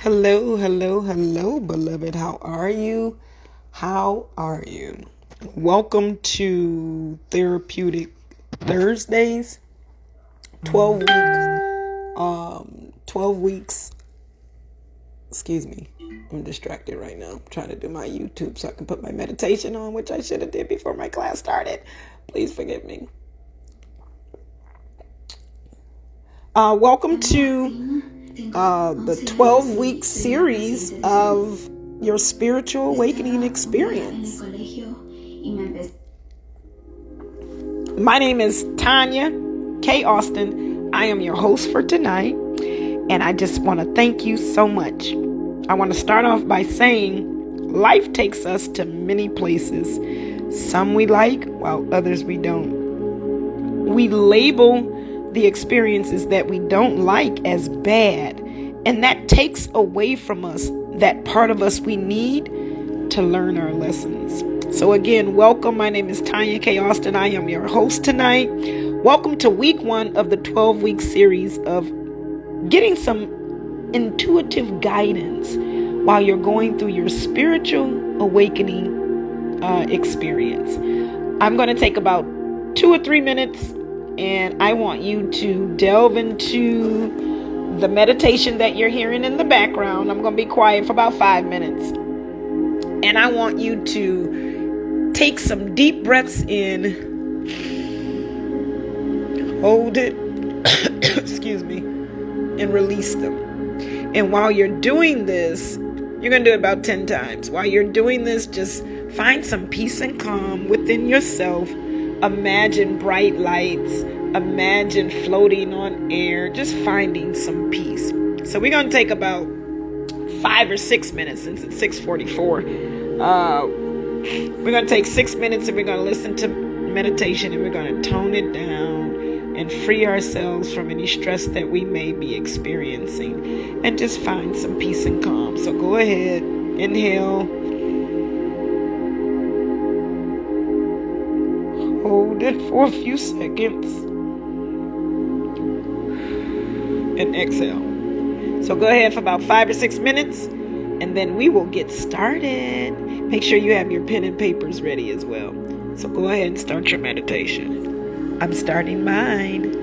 Hello, hello, hello, beloved. How are you? How are you? Welcome to Therapeutic Thursdays. 12 week 12 weeks. Excuse me. I'm distracted right now. I'm trying to do my YouTube so I can put my meditation on, which I should have did before my class started. Please forgive me. Welcome to the 12-week series of your spiritual awakening experience. My name is Tanya K. Austin. I am your host for tonight, and I just want to thank you so much. I want to start off by saying life takes us to many places. Some we like, while others we don't. We label the experiences that we don't like as bad, and that takes away from us that part of us we need to learn our lessons. So again, welcome. My name is Tanya K. Austin. I am your host tonight. Welcome to week 1 of the 12-week series of getting some intuitive guidance while you're going through your spiritual awakening experience. I'm going to take about 2 or 3 minutes, and I want you to delve into the meditation that you're hearing in the background. I'm going to be quiet for about 5 minutes. And I want you to take some deep breaths in, hold it, excuse me, and release them. And while you're doing this, you're going to do it about 10 times. While you're doing this, just find some peace and calm within yourself. Imagine bright lights. Imagine floating on air. Just finding some peace. So we're going to take about 5 or 6 minutes since it's 6:44. We're going to take 6 minutes and we're going to listen to meditation, and we're going to tone it down and free ourselves from any stress that we may be experiencing, and just find some peace and calm. So go ahead, inhale, hold it for a few seconds, and exhale. So go ahead for about 5 or 6 minutes, and then we will get started. Make sure you have your pen and papers ready as well. So go ahead and start your meditation. I'm starting mine.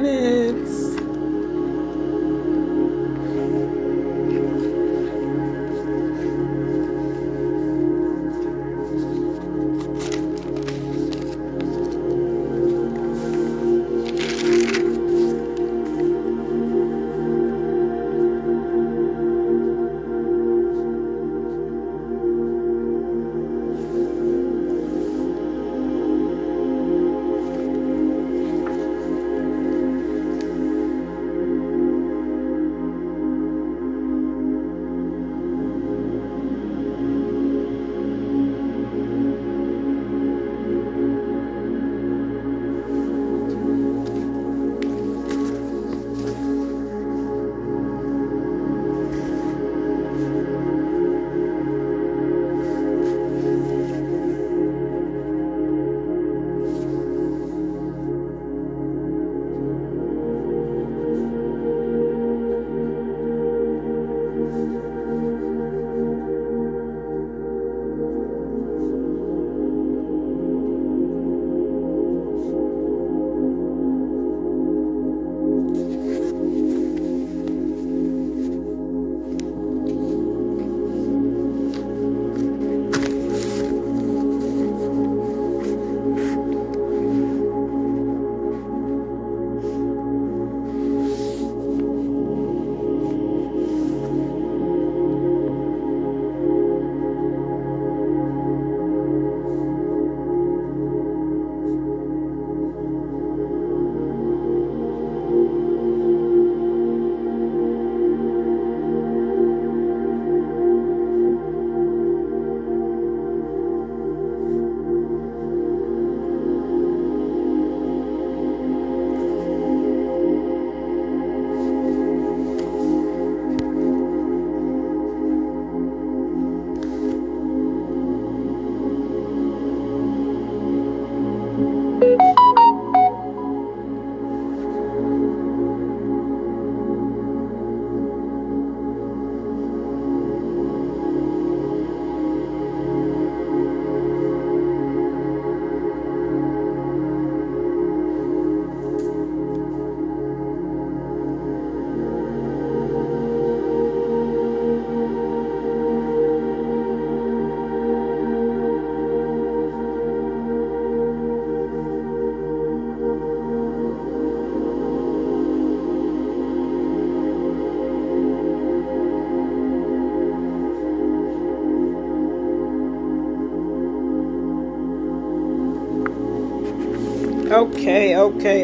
minutes.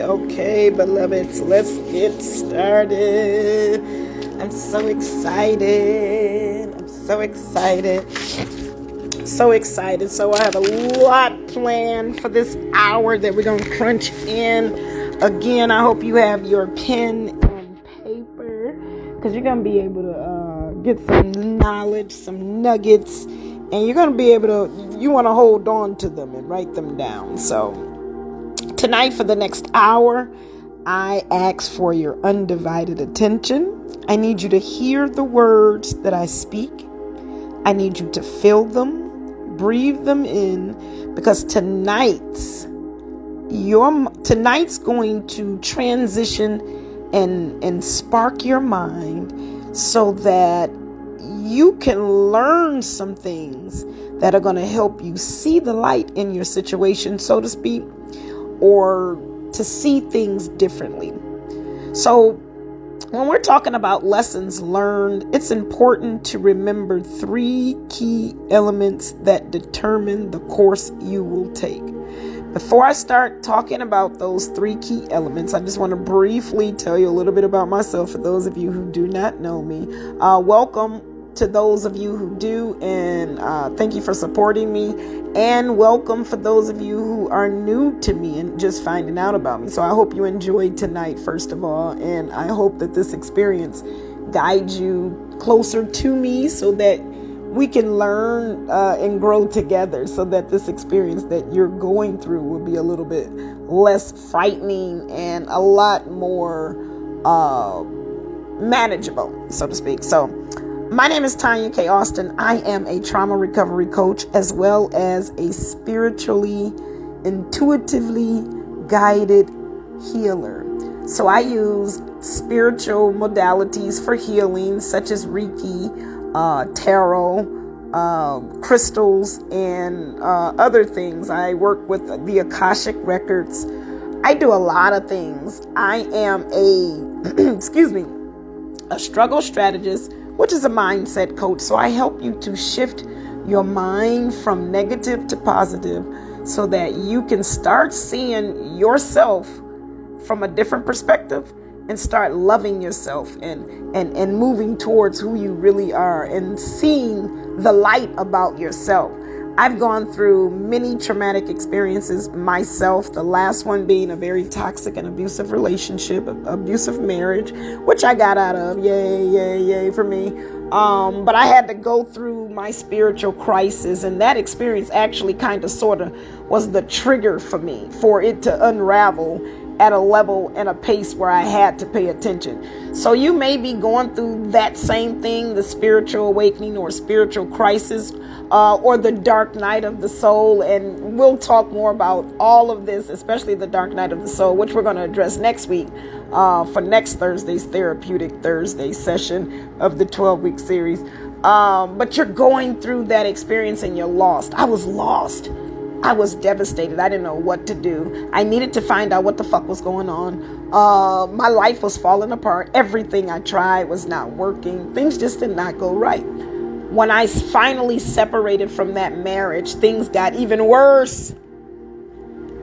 Okay, beloveds, let's get started. I'm so excited. So I have a lot planned for this hour that we're going to crunch in. Again, I hope you have your pen and paper, because you're going to be able to get some knowledge, some nuggets, and you're going to be able to, you want to hold on to them and write them down. So tonight, for the next hour, I ask for your undivided attention. I need you to hear the words that I speak. I need you to feel them, breathe them in, because tonight's going to transition and spark your mind so that you can learn some things that are going to help you see the light in your situation, so to speak, or to see things differently. So when we're talking about lessons learned, it's important to remember 3 key elements that determine the course you will take. Before I start talking about those 3 key elements, I just want to briefly tell you a little bit about myself for those of you who do not know me. Welcome to those of you who do, and thank you for supporting me, and welcome for those of you who are new to me and just finding out about me. So I hope you enjoyed tonight, first of all, and I hope that this experience guides you closer to me so that we can learn and grow together, so that this experience that you're going through will be a little bit less frightening and a lot more manageable, so to speak. So my name is Tanya K. Austin. I am a trauma recovery coach, as well as a spiritually, intuitively guided healer. So I use spiritual modalities for healing, such as Reiki, tarot, crystals, and other things. I work with the Akashic Records. I do a lot of things. I am a struggle strategist, which is a mindset coach. So I help you to shift your mind from negative to positive so that you can start seeing yourself from a different perspective and start loving yourself and moving towards who you really are and seeing the light about yourself. I've gone through many traumatic experiences myself, the last one being a very toxic and abusive relationship, abusive marriage, which I got out of. Yay for me. But I had to go through my spiritual crisis, and that experience actually kind of sort of was the trigger for me, for it to unravel at a level and a pace where I had to pay attention. So you may be going through that same thing, the spiritual awakening or spiritual crisis, or the dark night of the soul. And we'll talk more about all of this, especially the dark night of the soul, which we're going to address next week for next Thursday's Therapeutic Thursday session of the 12-week series. But you're going through that experience and you're lost. I was lost. I was devastated. I didn't know what to do. I needed to find out what the fuck was going on. My life was falling apart. Everything I tried was not working. Things just did not go right. When I finally separated from that marriage, things got even worse.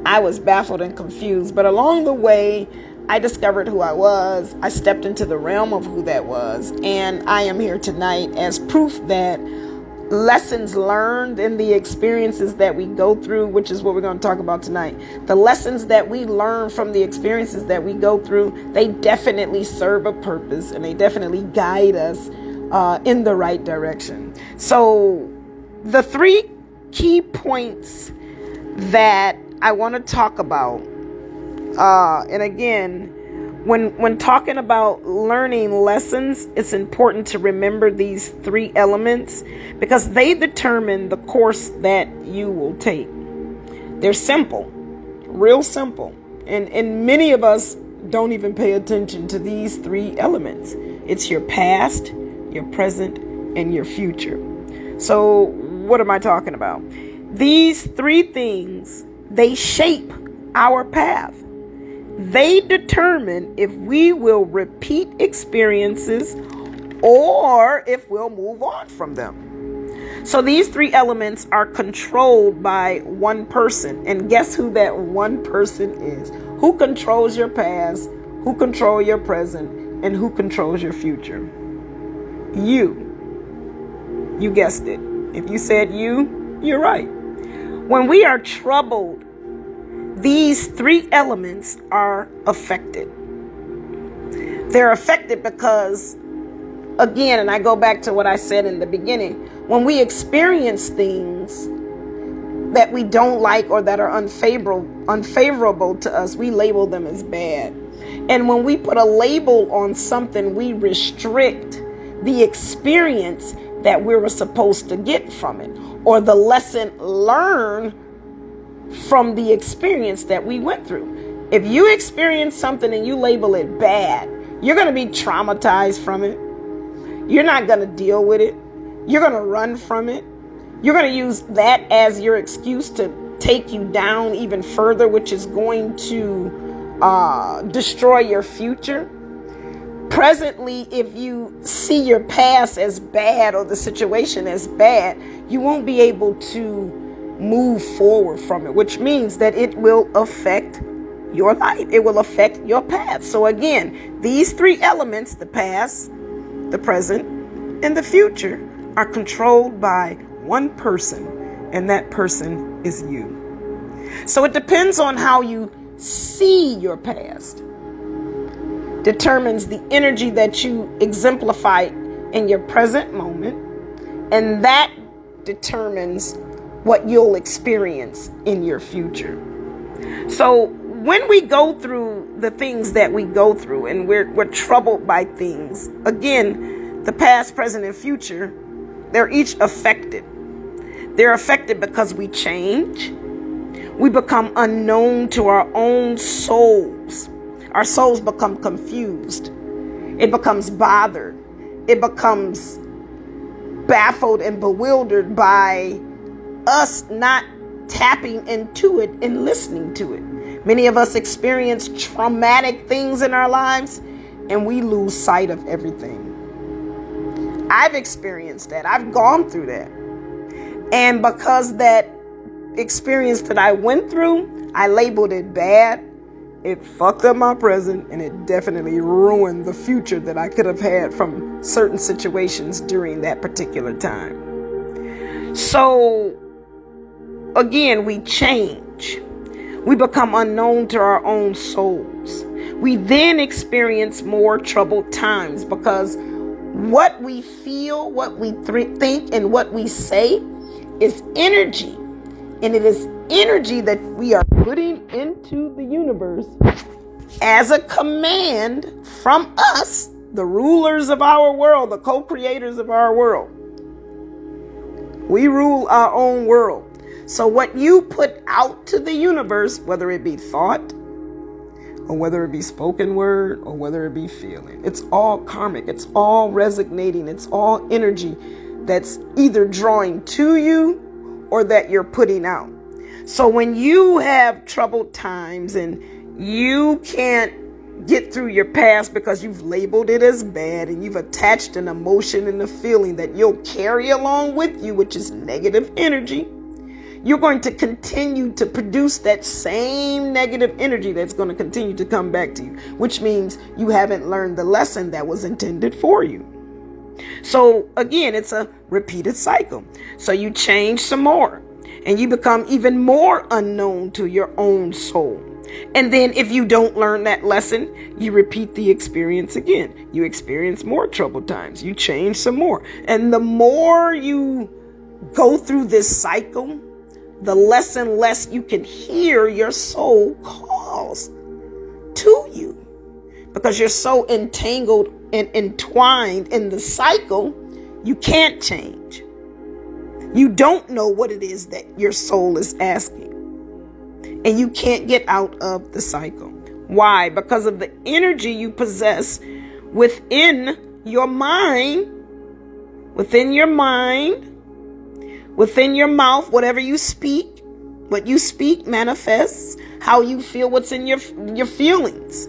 I was baffled and confused. But along the way, I discovered who I was. I stepped into the realm of who that was. And I am here tonight as proof that lessons learned in the experiences that we go through, which is what we're going to talk about tonight. The lessons that we learn from the experiences that we go through, they definitely serve a purpose and they definitely guide us in the right direction. So the 3 key points that I want to talk about, and again, when talking about learning lessons, it's important to remember these 3 elements because they determine the course that you will take. They're simple, real simple. And many of us don't even pay attention to these 3 elements. It's your past, your present, and your future. So what am I talking about? These 3 things, they shape our path. They determine if we will repeat experiences or if we'll move on from them. So these 3 elements are controlled by one person. And guess who that one person is? Who controls your past? Who controls your present? And who controls your future? You. You guessed it. If you said you, you're right. When we are troubled, these 3 elements are affected. They're affected because, again, and I go back to what I said in the beginning, when we experience things that we don't like or that are unfavorable to us, we label them as bad. And when we put a label on something, we restrict the experience that we were supposed to get from it, or the lesson learned from the experience that we went through. If you experience something and you label it bad, you're going to be traumatized from it. You're not going to deal with it. You're going to run from it. You're going to use that as your excuse to take you down even further, which is going to destroy your future. Presently, if you see your past as bad or the situation as bad, you won't be able to move forward from it, which means that it will affect your life. It will affect your path. So again, these 3 elements, the past, the present, and the future, are controlled by one person, and that person is you. So it depends on how you see your past. Determines the energy that you exemplify in your present moment, and that determines what you'll experience in your future. So when we go through the things that we go through and we're troubled by things, again, the past, present, and future, they're each affected. They're affected because we change. We become unknown to our own souls. our souls become confused. It becomes bothered. It becomes baffled and bewildered by us not tapping into it and listening to it. Many of us experience traumatic things in our lives and we lose sight of everything. I've experienced that. I've gone through that. And because that experience that I went through, I labeled it bad. It fucked up my present, and it definitely ruined the future that I could have had from certain situations during that particular time. So, again, we change. We become unknown to our own souls. We then experience more troubled times because what we feel, what we think, and what we say is energy. And it is energy that we are putting into the universe as a command from us, the rulers of our world, the co-creators of our world. We rule our own world. So what you put out to the universe, whether it be thought, or whether it be spoken word, or whether it be feeling, it's all karmic. It's all resonating. It's all energy that's either drawing to you or that you're putting out. So when you have troubled times and you can't get through your past because you've labeled it as bad and you've attached an emotion and a feeling that you'll carry along with you, which is negative energy, you're going to continue to produce that same negative energy that's going to continue to come back to you, which means you haven't learned the lesson that was intended for you. So again, it's a repeated cycle. So you change some more and you become even more unknown to your own soul. And then if you don't learn that lesson, you repeat the experience again. You experience more troubled times. You change some more. And the more you go through this cycle, the less and less you can hear your soul calls to you. Because you're so entangled and entwined in the cycle, you can't change. You don't know what it is that your soul is asking. And you can't get out of the cycle. Why? Because of the energy you possess within your mind, within your mouth, whatever you speak, what you speak manifests, how you feel, what's in your feelings.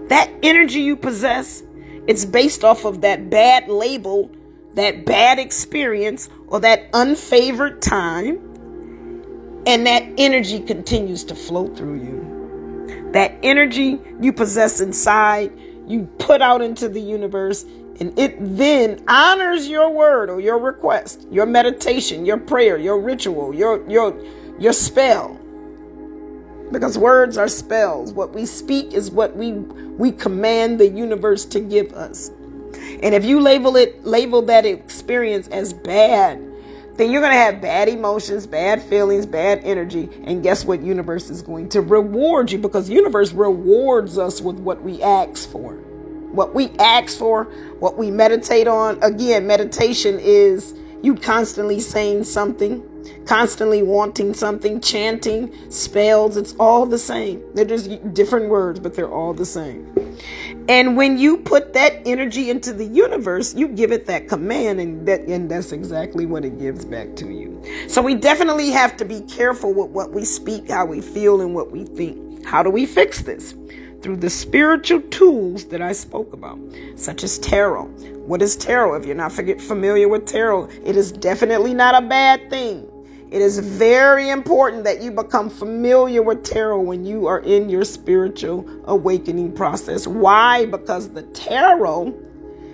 That energy you possess, it's based off of that bad label, that bad experience, or that unfavored time. And that energy continues to flow through you. That energy you possess inside, you put out into the universe, and it then honors your word or your request, your meditation, your prayer, your ritual, your spell. Because words are spells. What we speak is what we command the universe to give us. And if you label that experience as bad, then you're going to have bad emotions, bad feelings, bad energy. And guess what? Universe is going to reward you, because universe rewards us with what we ask for. What we ask for, what we meditate on. Again, meditation is you constantly saying something, constantly wanting something, chanting, spells. It's all the same. They're just different words, but they're all the same. And when you put that energy into the universe, you give it that command, and that's exactly what it gives back to you. So we definitely have to be careful with what we speak, how we feel, and what we think. How do we fix this? Through the spiritual tools that I spoke about, such as tarot. What is tarot? If you're not familiar with tarot, it is definitely not a bad thing. It is very important that you become familiar with tarot when you are in your spiritual awakening process. Why? Because the tarot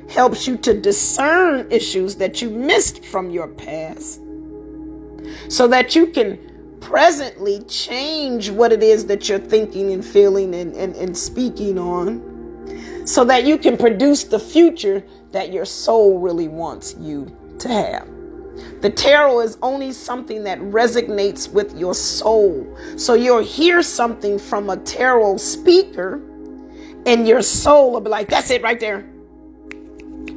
helps you to discern issues that you missed from your past, so that you can presently change what it is that you're thinking and feeling and speaking on, so that you can produce the future that your soul really wants you to have. The tarot is only something that resonates with your soul. So you'll hear something from a tarot speaker and your soul will be like, that's it right there.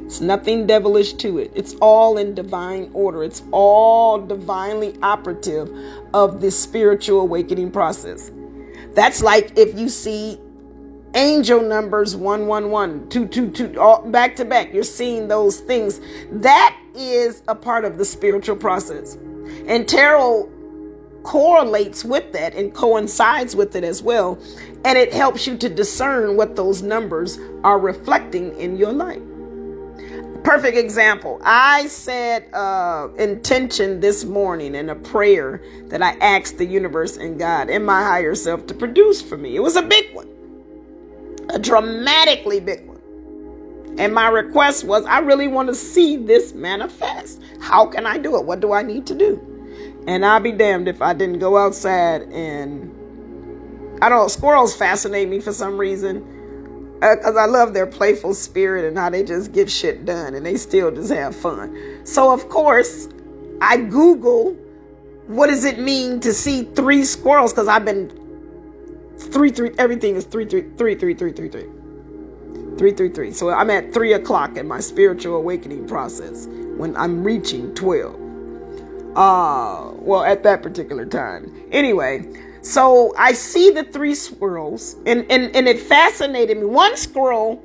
It's nothing devilish to it. It's all in divine order. It's all divinely operative of this spiritual awakening process. That's like if you see Angel numbers 111, 222, all back to back. You're seeing those things. That is a part of the spiritual process. And tarot correlates with that and coincides with it as well. And it helps you to discern what those numbers are reflecting in your life. Perfect example. I said intention this morning in a prayer that I asked the universe and God and my higher self to produce for me. It was a big one, a dramatically big one. And my request was, I really want to see this manifest. How can I do it? What do I need to do? And I'll be damned if I didn't go outside and, I don't know, squirrels fascinate me for some reason. Because I love their playful spirit and how they just get shit done and they still just have fun. So, of course, I Google, what does it mean to see 3 squirrels? Because I've been 3, everything is 3. So I'm at 3 o'clock in my spiritual awakening process when I'm reaching 12. Well, at that particular time. Anyway, so I see the 3 squirrels and it fascinated me. 1 squirrel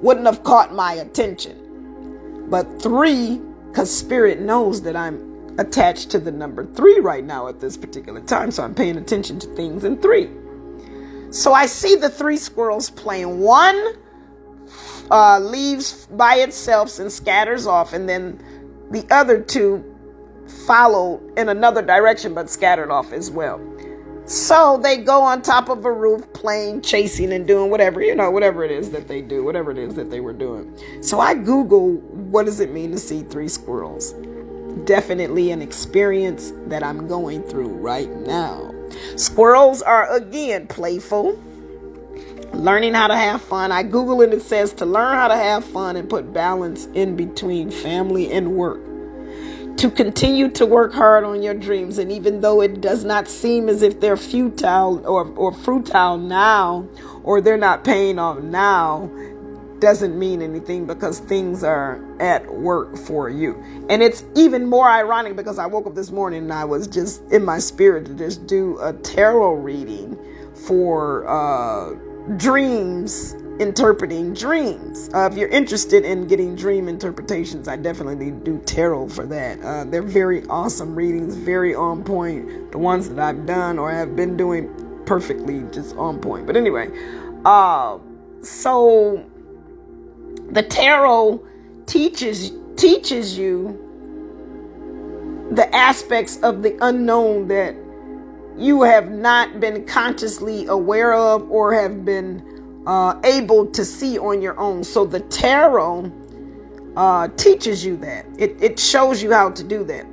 wouldn't have caught my attention, but 3, because spirit knows that I'm attached to the number 3 right now at this particular time. So I'm paying attention to things in 3. So I see the 3 squirrels playing. 1 leaves by itself and scatters off, and then the other 2 follow in another direction but scattered off as well. So they go on top of a roof playing, chasing, and doing whatever, whatever it is that they do, whatever it is that they were doing. So I Google, what does it mean to see 3 squirrels? Definitely an experience that I'm going through right now. Squirrels are, again, playful, learning how to have fun. I Google it, it says to learn how to have fun and put balance in between family and work. To continue to work hard on your dreams, and even though it does not seem as if they're futile or fruitile now, or they're not paying off now, doesn't mean anything because things are at work for you. And it's even more ironic because I woke up this morning and I was just in my spirit to just do a tarot reading for dreams, interpreting dreams. If you're interested in getting dream interpretations, I definitely do tarot for that. They're very awesome readings, very on point. The ones that I've done or have been doing, perfectly just on point. But anyway, so the tarot teaches you the aspects of the unknown that you have not been consciously aware of or have been able to see on your own. So the tarot teaches you that. It shows you how to do that.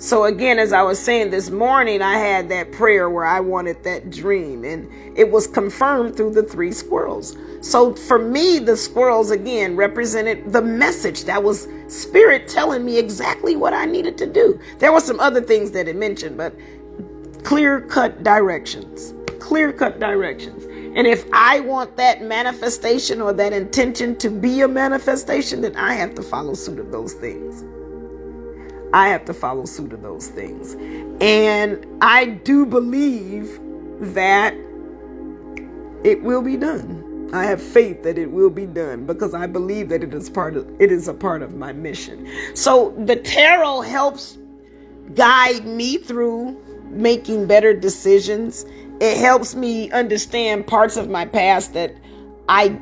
So again, as I was saying this morning, I had that prayer where I wanted that dream, and it was confirmed through the 3 squirrels. So for me, the squirrels again represented the message. That was spirit telling me exactly what I needed to do. There were some other things that it mentioned, but clear-cut directions. And if I want that manifestation or that intention to be a manifestation, then I have to follow suit of those things. And I do believe that it will be done. I have faith that it will be done because I believe that it is a part of my mission. So the tarot helps guide me through making better decisions. It helps me understand parts of my past that I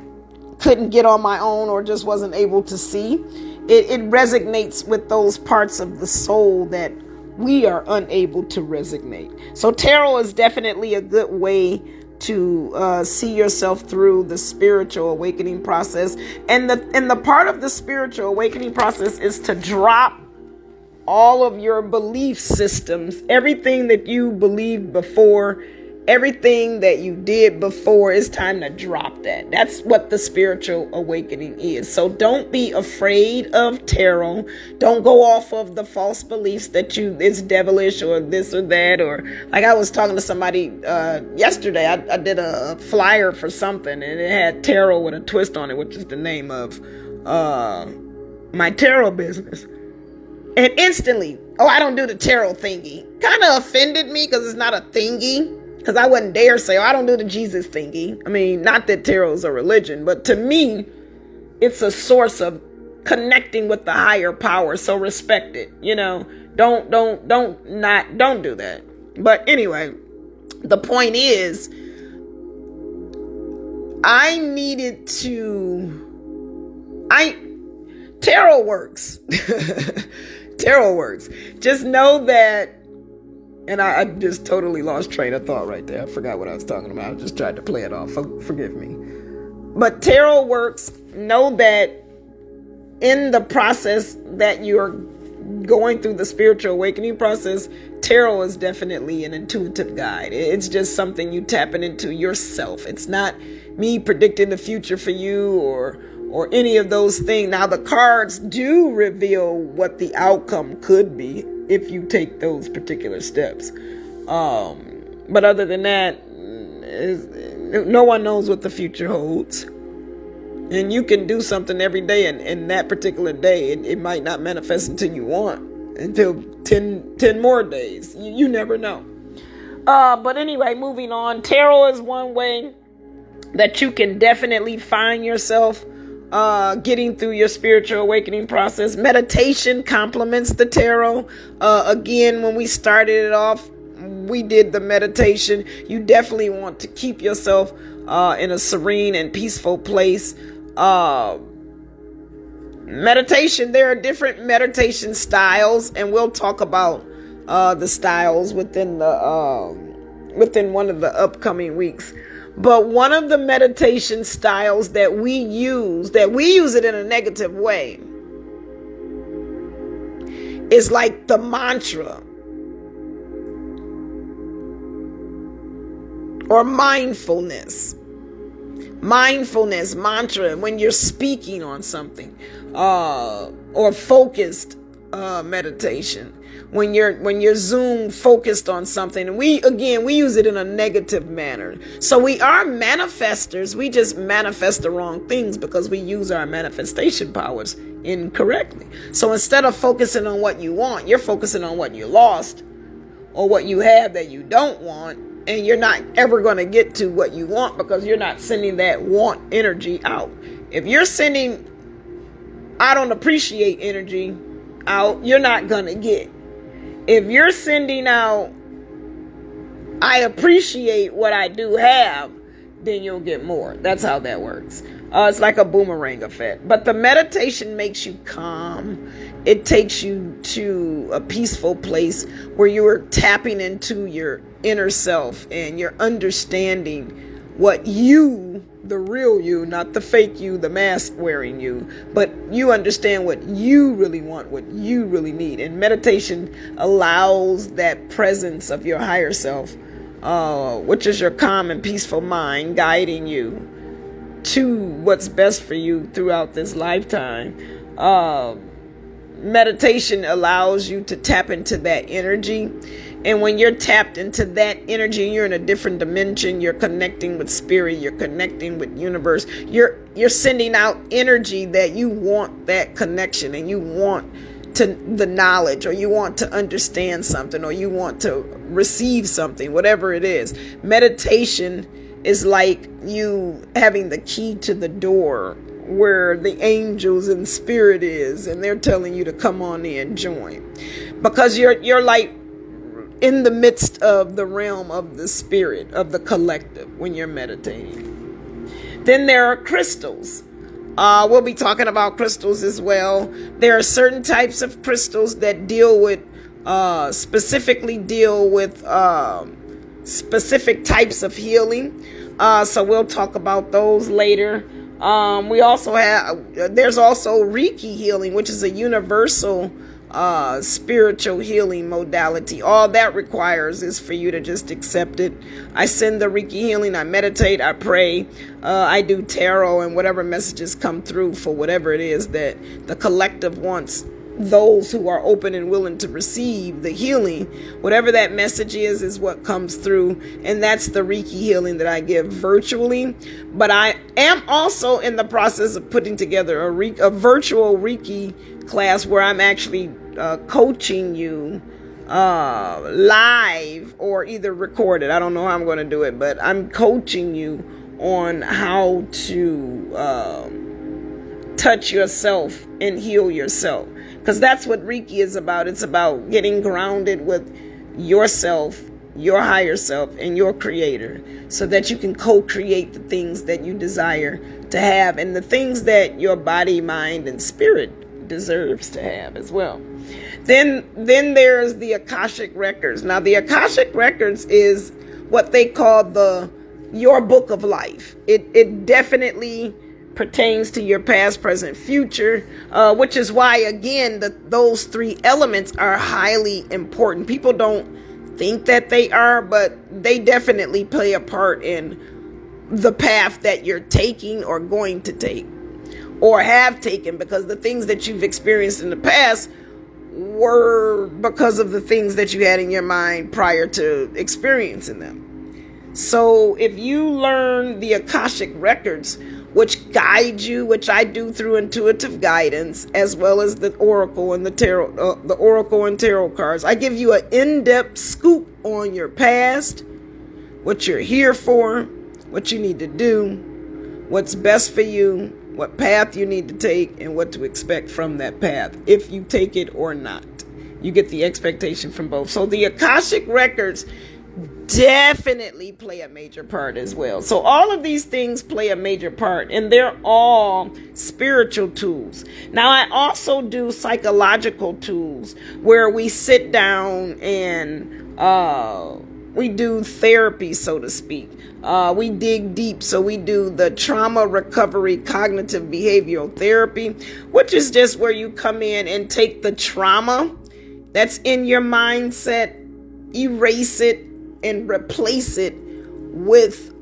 couldn't get on my own or just wasn't able to see. It resonates with those parts of the soul that we are unable to resonate. So tarot is definitely a good way to see yourself through the spiritual awakening process. And the part of the spiritual awakening process is to drop all of your belief systems, everything that you believed before, everything that you did before. It's time to drop that. That's what the spiritual awakening is. So don't be afraid of tarot. Don't go off of the false beliefs that it's devilish or this or that. Or like I was talking to somebody yesterday. I did a flyer for something and it had tarot with a twist on it, which is the name of my tarot business. And instantly, I don't do the tarot thingy. Kind of offended me because it's not a thingy. Because I wouldn't dare say, oh, I don't do the Jesus thingy. I mean, not that tarot's a religion, but to me, it's a source of connecting with the higher power. So respect it. Don't do that. But anyway, the point is, tarot works. Tarot works. Just know that, and I just totally lost train of thought right there. I forgot what I was talking about. I just tried to play it off. Forgive me. But tarot works. Know that in the process that you're going through the spiritual awakening process, tarot is definitely an intuitive guide. It's just something you tapping into yourself. It's not me predicting the future for you or any of those things. Now, the cards do reveal what the outcome could be if you take those particular steps. But other than that, no one knows what the future holds. And you can do something every day, and in that particular day, it might not manifest until you want, until 10 more days. You never know. But anyway, moving on. Tarot is one way that you can definitely find yourself getting through your spiritual awakening process. Meditation complements the tarot. Again, when we started it off, we did the meditation. You definitely want to keep yourself in a serene and peaceful place. Meditation, there are different meditation styles, and we'll talk about the styles within one of the upcoming weeks. But one of the meditation styles that we use it in a negative way, is like the mantra or mindfulness mantra when you're speaking on something, or focused meditation when you're zoomed focused on something. And we use it in a negative manner. So we are manifestors. We just manifest the wrong things because we use our manifestation powers incorrectly. So instead of focusing on what you want, you're focusing on what you lost or what you have that you don't want. And you're not ever going to get to what you want because you're not sending that want energy out. If you're sending I don't appreciate energy out, you're not going to get. If you're sending out I appreciate what I do have, then you'll get more. That's how that works. It's like a boomerang effect. But the meditation makes you calm. It takes you to a peaceful place where you are tapping into your inner self and you're understanding what you, the real you, not the fake you, the mask wearing you, but you understand what you really want, what you really need. And meditation allows that presence of your higher self, which is your calm and peaceful mind, guiding you to what's best for you throughout this lifetime. Meditation allows you to tap into that energy. And when you're tapped into that energy, you're in a different dimension. You're connecting with spirit. You're connecting with universe. You're sending out energy that you want that connection, and you want to the knowledge, or you want to understand something, or you want to receive something, whatever it is. Meditation is like you having the key to the door where the angels and spirit is, and they're telling you to come on in, join, because you're like in the midst of the realm of the spirit, of the collective, when you're meditating. Then there are crystals. We'll be talking about crystals as well. There are certain types of crystals that specifically deal with specific types of healing. So we'll talk about those later. There's also Reiki Healing, which is a universal spiritual healing modality. All that requires is for you to just accept it. I send the Reiki healing, I meditate, I pray, I do tarot, and whatever messages come through for whatever it is that the collective wants those who are open and willing to receive the healing, whatever that message is what comes through. And that's the Reiki healing that I give virtually. But I am also in the process of putting together a virtual Reiki class where I'm actually coaching you live or either recorded. I don't know how I'm going to do it, but I'm coaching you on how to touch yourself and heal yourself, because that's what Reiki is about. It's about getting grounded with yourself, your higher self, and your creator, so that you can co-create the things that you desire to have and the things that your body, mind, and spirit deserves to have as well. Then there's the Akashic Records. Now, the Akashic Records is what they call your book of life. It definitely pertains to your past, present, future, which is why, again, those three elements are highly important. People don't think that they are, but they definitely play a part in the path that you're taking or going to take or have taken, because the things that you've experienced in the past were because of the things that you had in your mind prior to experiencing them. So if you learn the Akashic Records, which guide you, which I do through intuitive guidance, as well as the Oracle and the Tarot, the Oracle and Tarot cards, I give you an in-depth scoop on your past, what you're here for, what you need to do, what's best for you, what path you need to take, and what to expect from that path, if you take it or not. You get the expectation from both. So the Akashic Records definitely play a major part as well. So all of these things play a major part, and they're all spiritual tools. Now, I also do psychological tools where we sit down and we do therapy, so to speak. We dig deep. So we do the trauma recovery cognitive behavioral therapy, which is just where you come in and take the trauma that's in your mindset, erase it, and replace it with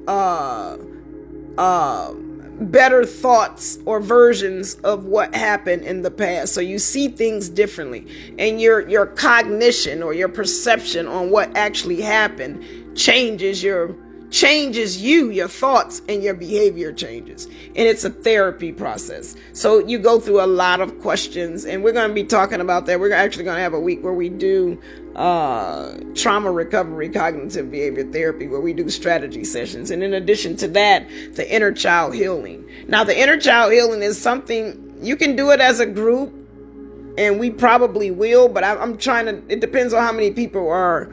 better thoughts or versions of what happened in the past. So you see things differently, and your cognition or your perception on what actually happened changes your thoughts, and your behavior changes. And it's a therapy process. So you go through a lot of questions, and we're going to be talking about that. We're actually going to have a week where we do trauma recovery cognitive behavior therapy, where we do strategy sessions. And in addition to that, the inner child healing. Now, the inner child healing is something you can do it as a group, and we probably will, but I'm trying to, it depends on how many people are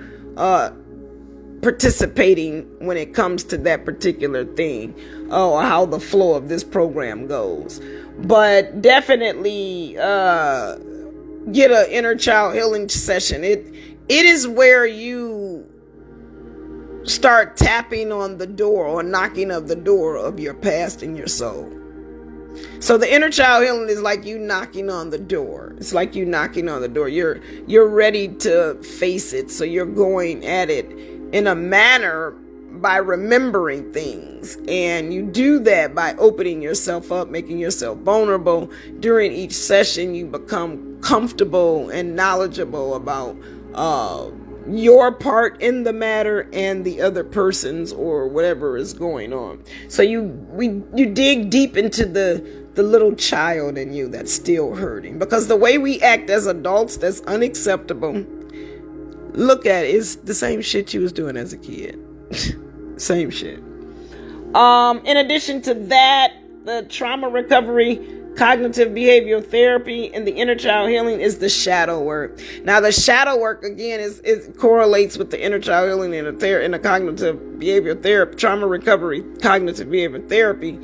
participating when it comes to that particular thing, or how the flow of this program goes. But definitely get an inner child healing session. It is where you start tapping on the door or knocking of the door of your past and your soul. So the inner child healing is like you knocking on the door. It's like you knocking on the door. You're ready to face it. So you're going at it in a manner by remembering things. And you do that by opening yourself up, making yourself vulnerable. During each session, you become comfortable and knowledgeable about your part in the matter and the other person's or whatever is going on. So you dig deep into the little child in you that's still hurting, because the way we act as adults, that's unacceptable. Look at it, it's the same shit you was doing as a kid. Same shit. In addition to that, the trauma recovery cognitive behavioral therapy and the inner child healing is the shadow work. Now, the shadow work, again, is correlates with the inner child healing and the cognitive behavioral therapy, trauma recovery cognitive behavioral therapy,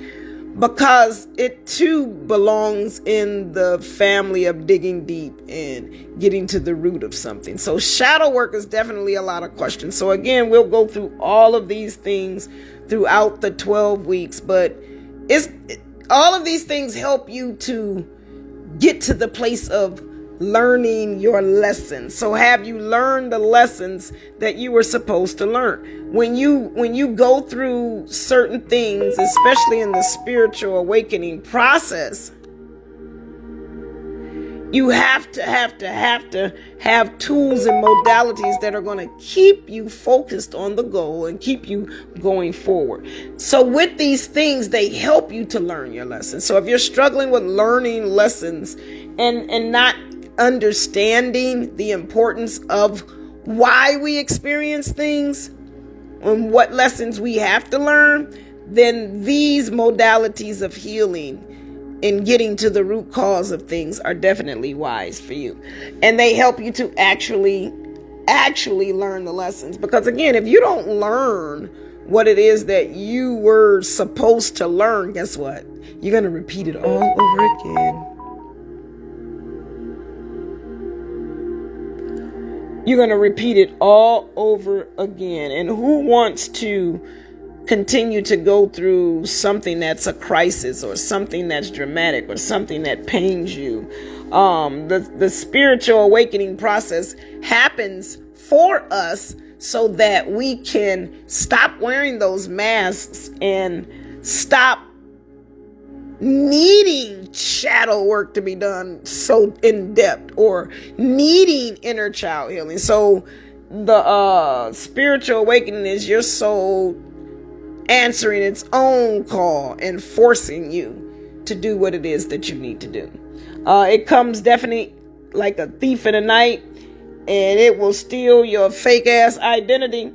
because it too belongs in the family of digging deep and getting to the root of something. So shadow work is definitely a lot of questions. So again, we'll go through all of these things throughout the 12 weeks, but all of these things help you to get to the place of learning your lessons. So have you learned the lessons that you were supposed to learn? When you go through certain things, especially in the spiritual awakening process, you have to have tools and modalities that are going to keep you focused on the goal and keep you going forward. So with these things, they help you to learn your lessons. So if you're struggling with learning lessons and not understanding the importance of why we experience things and what lessons we have to learn, then these modalities of healing and getting to the root cause of things are definitely wise for you. And they help you to actually learn the lessons. Because again, if you don't learn what it is that you were supposed to learn, guess what? You're going to repeat it all over again. You're going to repeat it all over again. And who wants to continue to go through something that's a crisis or something that's dramatic or something that pains you? The spiritual awakening process happens for us so that we can stop wearing those masks and stop needing shadow work to be done so in depth or needing inner child healing. So the spiritual awakening is your soul answering its own call and forcing you to do what it is that you need to do. It comes definitely like a thief in the night, and it will steal your fake ass identity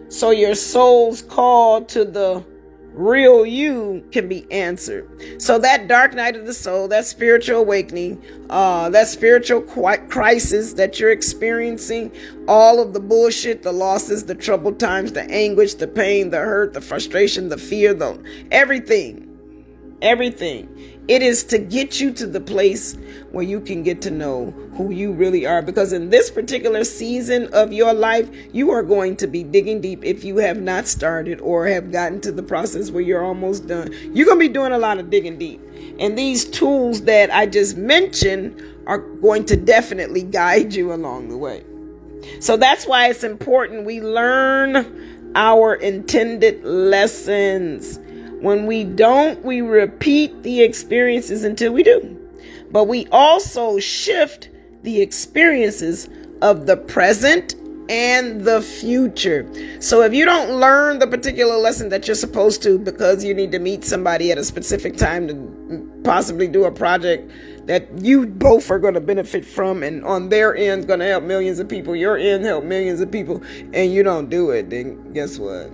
so your soul's call to the real you can be answered. So that dark night of the soul, that spiritual awakening, that spiritual crisis that you're experiencing, all of the bullshit, the losses, the troubled times, the anguish, the pain, the hurt, the frustration, the fear, everything. It is to get you to the place where you can get to know who you really are. Because in this particular season of your life, you are going to be digging deep if you have not started or have gotten to the process where you're almost done. You're going to be doing a lot of digging deep. And these tools that I just mentioned are going to definitely guide you along the way. So that's why it's important we learn our intended lessons. When we don't, we repeat the experiences until we do. But we also shift the experiences of the present and the future. So if you don't learn the particular lesson that you're supposed to because you need to meet somebody at a specific time to possibly do a project that you both are going to benefit from, and on their end going to help millions of people, your end help millions of people, and you don't do it, then guess what?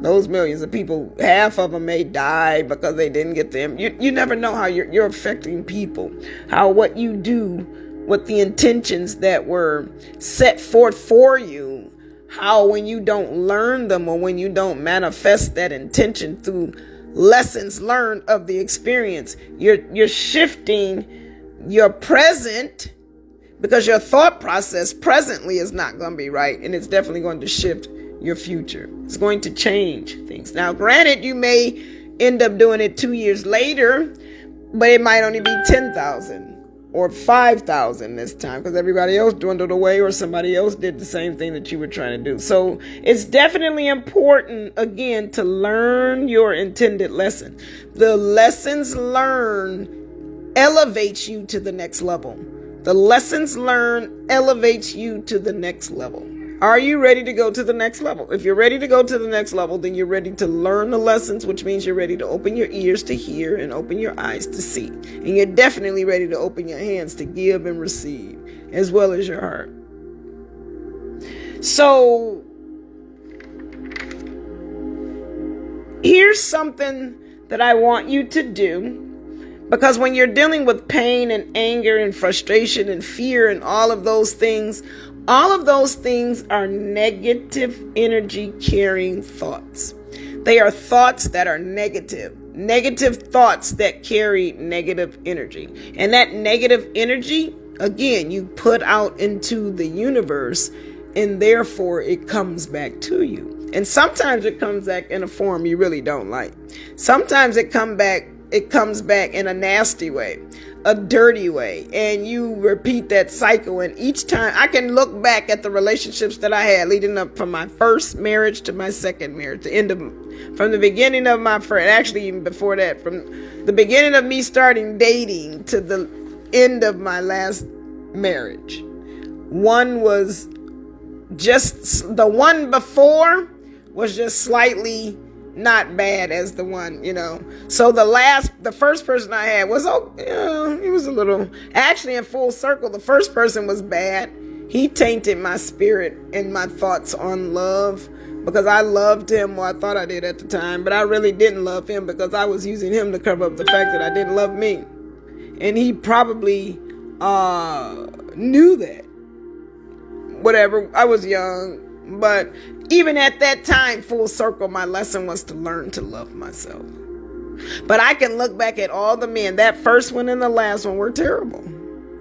Those millions of people, half of them may die because they didn't get them. You never know how you're affecting people, how what you do, what the intentions that were set forth for you, how when you don't learn them or when you don't manifest that intention through lessons learned of the experience, you're shifting your present, because your thought process presently is not going to be right, and it's definitely going to shift your future. It's going to change things. Now, granted, you may end up doing it 2 years later, but it might only be 10,000 or 5,000 this time because everybody else dwindled away or somebody else did the same thing that you were trying to do. So it's definitely important, again, to learn your intended lesson. The lessons learned elevates you to the next level. The lessons learned elevates you to the next level. Are you ready to go to the next level? If you're ready to go to the next level, then you're ready to learn the lessons, which means you're ready to open your ears to hear and open your eyes to see. And you're definitely ready to open your hands to give and receive, as well as your heart. So here's something that I want you to do. Because when you're dealing with pain and anger and frustration and fear and all of those things are negative energy carrying thoughts. They are thoughts that are negative thoughts that carry negative energy. And that negative energy, again, you put out into the universe, and therefore it comes back to you. And sometimes it comes back in a form you really don't like. Sometimes it comes back in a nasty way, a dirty way, and you repeat that cycle. And each time I can look back at the relationships that I had leading up from my first marriage to my second marriage, from the beginning of my first, actually even before that, from the beginning of me starting dating to the end of my last marriage. One was just, the one before was just slightly not bad as the one, So the first person I had was, he was a little, actually in full circle, the first person was bad. He tainted my spirit and my thoughts on love because I loved him, or I thought I did at the time, but I really didn't love him because I was using him to cover up the fact that I didn't love me. And he probably knew that. Whatever, I was young, but even at that time, full circle, my lesson was to learn to love myself. But I can look back at all the men, that first one and the last one were terrible.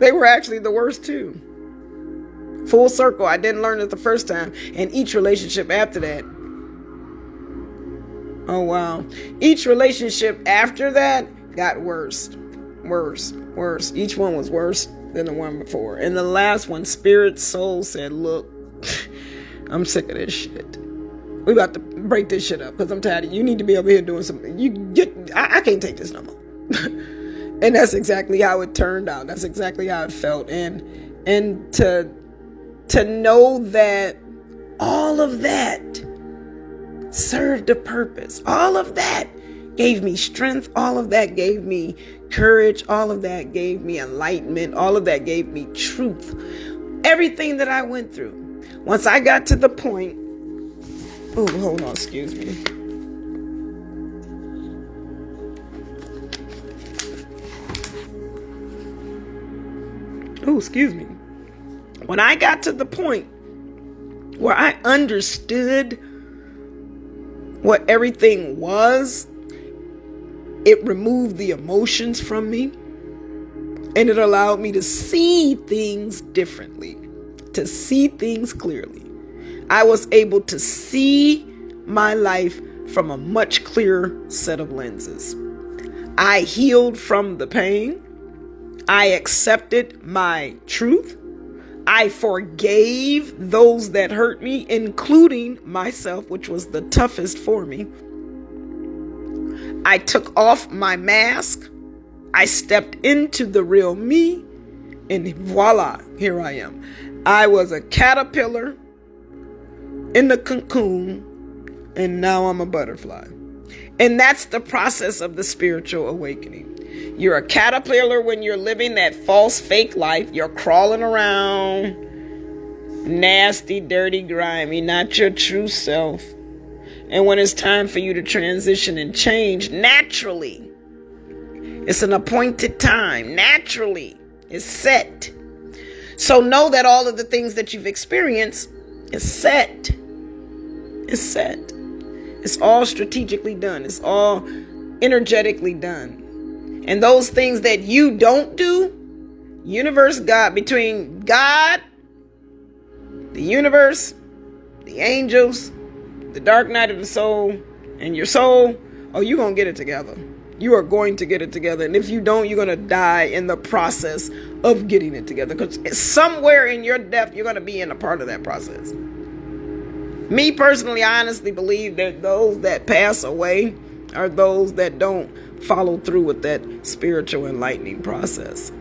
They were actually the worst too. Full circle, I didn't learn it the first time, and each relationship after that, oh wow, each relationship after that got worse. Each one was worse than the one before. And the last one, spirit, soul said, look, I'm sick of this shit. We about to break this shit up because I'm tired of you. You need to be over here doing something. I can't take this no more. And that's exactly how it turned out. That's exactly how it felt. And to know that all of that served a purpose. All of that gave me strength. All of that gave me courage. All of that gave me enlightenment. All of that gave me truth. Everything that I went through. Once I got to the point, oh, hold on, excuse me. Oh, excuse me. When I got to the point where I understood what everything was, it removed the emotions from me, and it allowed me to see things differently, to see things clearly. I was able to see my life from a much clearer set of lenses. I healed from the pain. I accepted my truth. I forgave those that hurt me, including myself, which was the toughest for me. I took off my mask. I stepped into the real me, and voila, here I am. I was a caterpillar in the cocoon, and now I'm a butterfly. And that's the process of the spiritual awakening. You're a caterpillar when you're living that false, fake life. You're crawling around, nasty, dirty, grimy, not your true self. And when it's time for you to transition and change, naturally, it's an appointed time. Naturally, it's set. So know that all of the things that you've experienced is set. It's set. It's all strategically done. It's all energetically done. And those things that you don't do, universe, God, between God, the universe, the angels, the dark night of the soul, and your soul, oh, you're going to get it together. You are going to get it together. And if you don't, you're going to die in the process of getting it together. Because somewhere in your death, you're going to be in a part of that process. Me personally, I honestly believe that those that pass away are those that don't follow through with that spiritual enlightening process.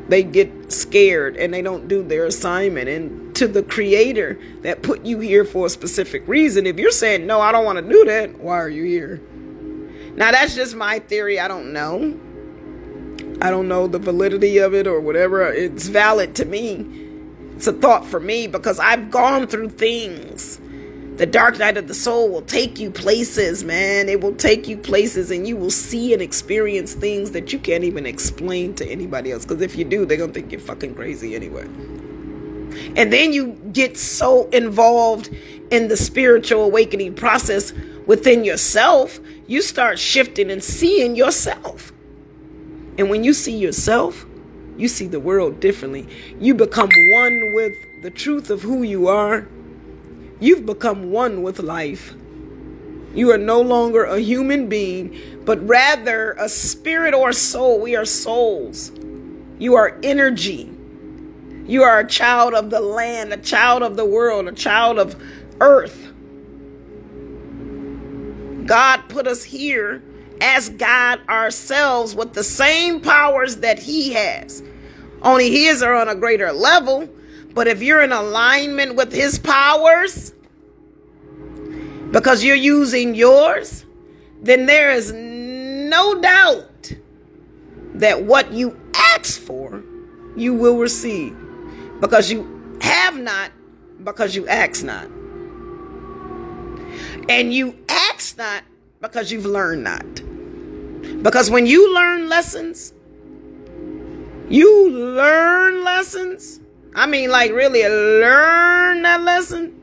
They get scared and they don't do their assignment. And to the creator that put you here for a specific reason, if you're saying, no, I don't want to do that, why are you here? Now, that's just my theory. I don't know. I don't know the validity of it or whatever. It's valid to me. It's a thought for me because I've gone through things. The dark night of the soul will take you places, man. It will take you places and you will see and experience things that you can't even explain to anybody else. Because if you do, they're going to think you're fucking crazy anyway. And then you get so involved in the spiritual awakening process within yourself, you start shifting and seeing yourself. And when you see yourself, you see the world differently. You become one with the truth of who you are. You've become one with life. You are no longer a human being, but rather a spirit or soul. We are souls. You are energy. You are a child of the land, a child of the world, a child of earth. God put us here as God ourselves with the same powers that He has. Only His are on a greater level. But if you're in alignment with His powers, because you're using yours, then there is no doubt that what you ask for, you will receive. Because you have not because you ask not. And you ask not because you've learned not. Because when you learn lessons, I mean, like really learn that lesson.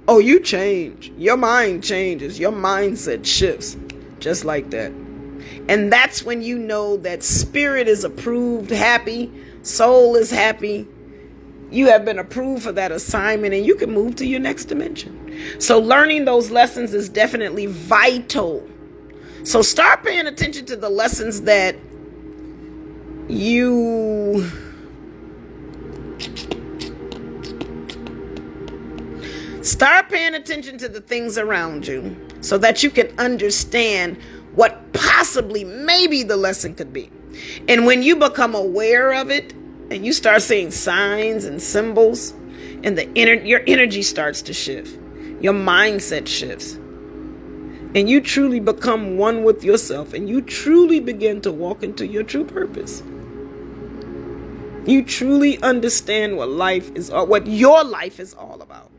Oh, you change. Your mind changes. Your mindset shifts just like that. And that's when you know that spirit is approved, happy, soul is happy. You have been approved for that assignment and you can move to your next dimension. So learning those lessons is definitely vital. So start paying attention to the lessons that you start paying attention to the things around you so that you can understand what possibly maybe the lesson could be. And when you become aware of it and you start seeing signs and symbols and your energy starts to shift, your mindset shifts, and you truly become one with yourself and you truly begin to walk into your true purpose. You truly understand what your life is all about.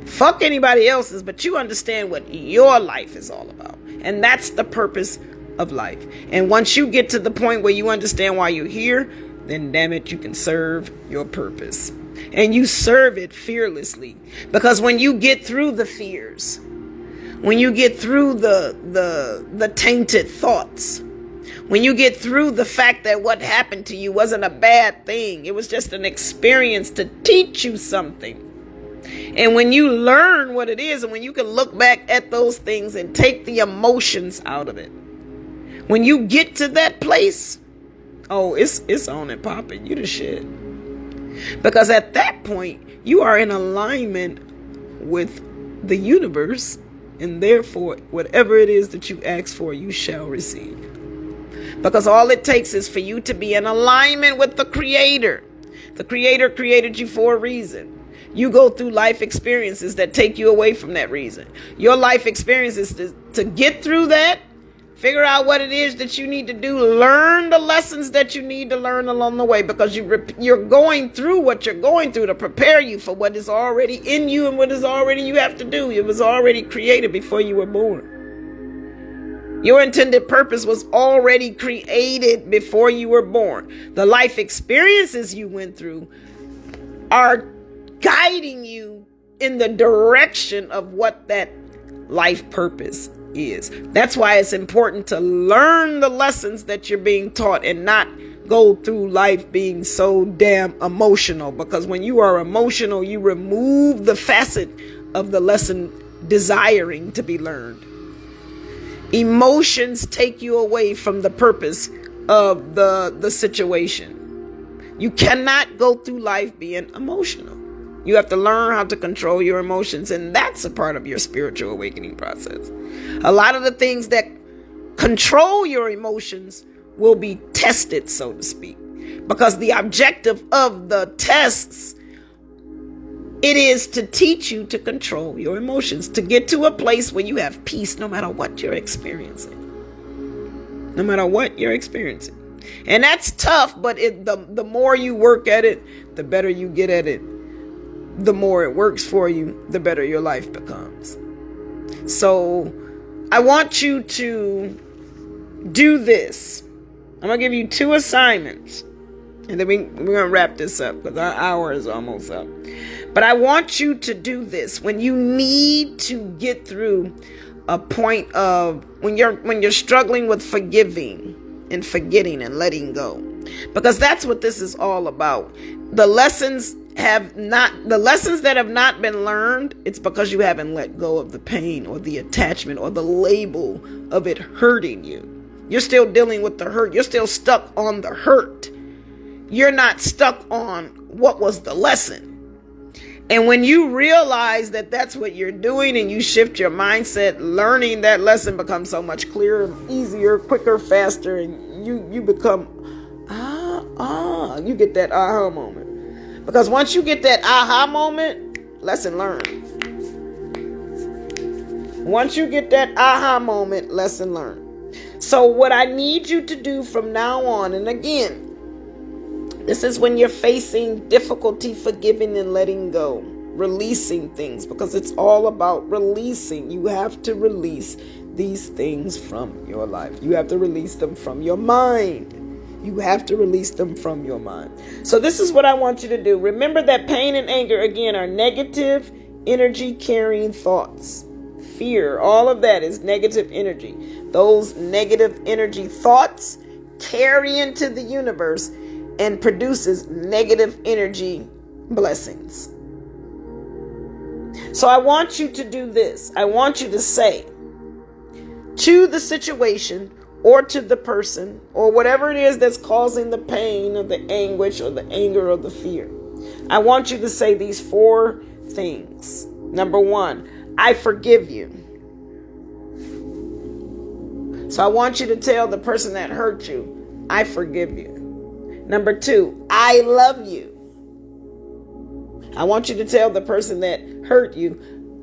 Fuck anybody else's, but you understand what your life is all about. And that's the purpose of life. And once you get to the point where you understand why you're here, then damn it, you can serve your purpose. And you serve it fearlessly. Because when you get through the fears, when you get through the tainted thoughts, when you get through the fact that what happened to you wasn't a bad thing, it was just an experience to teach you something. And when you learn what it is, and when you can look back at those things and take the emotions out of it, when you get to that place, oh, it's on and popping. You the shit. Because at that point, you are in alignment with the universe, and therefore, whatever it is that you ask for, you shall receive. Because all it takes is for you to be in alignment with the Creator. The Creator created you for a reason. You go through life experiences that take you away from that reason. Your life experiences to get through that, figure out what it is that you need to do, learn the lessons that you need to learn along the way, because you're going through what you're going through to prepare you for what is already in you and what is already you have to do. It was already created before you were born. Your intended purpose was already created before you were born. The life experiences you went through are guiding you in the direction of what that life purpose is. That's why it's important to learn the lessons that you're being taught and not go through life being so damn emotional. Because when you are emotional, you remove the facet of the lesson desiring to be learned. Emotions take you away from the purpose of the situation. You cannot go through life being emotional. You have to learn how to control your emotions, and that's a part of your spiritual awakening process. A lot of the things that control your emotions will be tested, so to speak, because the objective of the tests, it is to teach you to control your emotions, to get to a place where you have peace no matter what you're experiencing. No matter what you're experiencing. And that's tough, but the more you work at it, the better you get at it. The more it works for you, the better your life becomes. So I want you to do this. I'm going to give you 2 assignments. And then we're going to wrap this up because our hour is almost up. But I want you to do this when you need to get through a point of when you're struggling with forgiving and forgetting and letting go. Because that's what this is all about. The lessons that have not been learned, it's because you haven't let go of the pain or the attachment or the label of it hurting you. You're still dealing with the hurt. You're still stuck on the hurt. You're not stuck on what was the lesson. And when you realize that that's what you're doing and you shift your mindset, learning that lesson becomes so much clearer, easier, quicker, faster, and you become, you get that aha moment. Because once you get that aha moment, lesson learned. Once you get that aha moment, lesson learned. So what I need you to do from now on, and again, This is when you're facing difficulty forgiving and letting go, releasing things, because it's all about releasing. You have to release these things from your life. You have to release them from your mind. You have to release them from your mind. So this is what I want you to do. Remember that pain and anger, again, are negative energy carrying thoughts. Fear, all of that is negative energy. Those negative energy thoughts carry into the universe and produces negative energy blessings. So I want you to do this. I want you to say to the situation or to the person or whatever it is that's causing the pain or the anguish or the anger or the fear. I want you to say these 4 things. Number 1, I forgive you. So I want you to tell the person that hurt you, I forgive you. Number 2, I love you. I want you to tell the person that hurt you,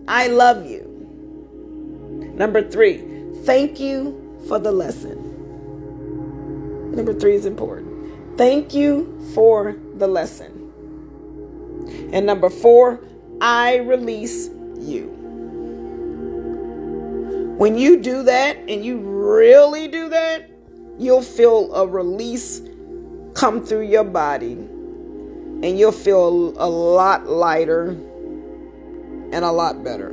I love you. Number 3, thank you for the lesson. Number 3 is important. Thank you for the lesson. And number 4, I release you. When you do that, and you really do that, you'll feel a release come through your body, and you'll feel a lot lighter and a lot better.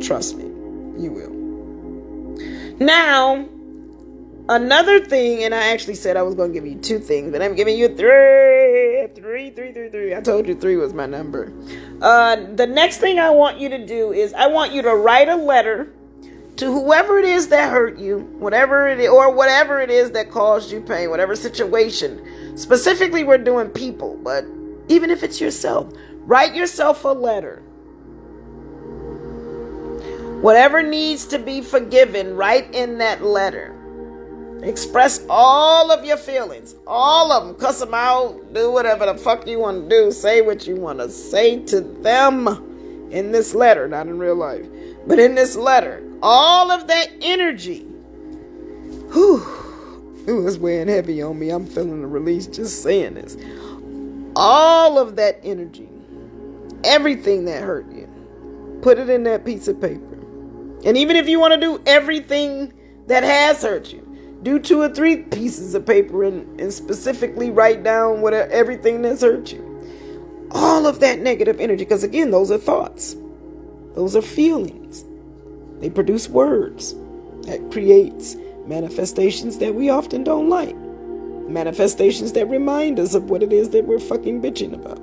Trust me, you will. Now, another thing, and I actually said I was going to give you 2 things, but I'm giving you 3. 3. I told you 3 was my number. The next thing I want you to do is I want you to write a letter to whoever it is that hurt you, whatever it is, or whatever it is that caused you pain, whatever situation. Specifically, we're doing people, but even if it's yourself, write yourself a letter. Whatever needs to be forgiven, write in that letter. Express all of your feelings, all of them. Cuss them out, do whatever the fuck you want to do, say what you want to say to them in this letter, not in real life, but in this letter. All of that energy, it's weighing heavy on me. I'm feeling the release just saying this. All of that energy, everything that hurt you, put it in that piece of paper. And even if you want to do everything that has hurt you, do 2 or 3 pieces of paper and specifically write down everything that's hurt you. All of that negative energy, because again, those are thoughts. Those are feelings. They produce words that creates manifestations that we often don't like. Manifestations that remind us of what it is that we're fucking bitching about.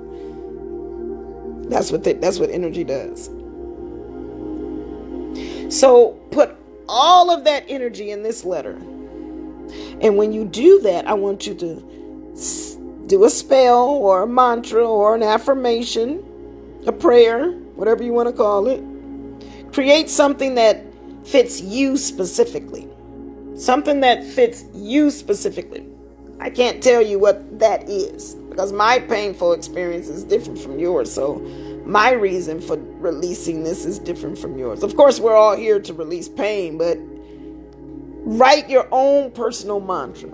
That's what energy does. So put all of that energy in this letter. And when you do that, I want you to do a spell or a mantra or an affirmation, a prayer, whatever you want to call it. Create something that fits you specifically. Something that fits you specifically. I can't tell you what that is because my painful experience is different from yours. So my reason for releasing this is different from yours. Of course, we're all here to release pain, but write your own personal mantra.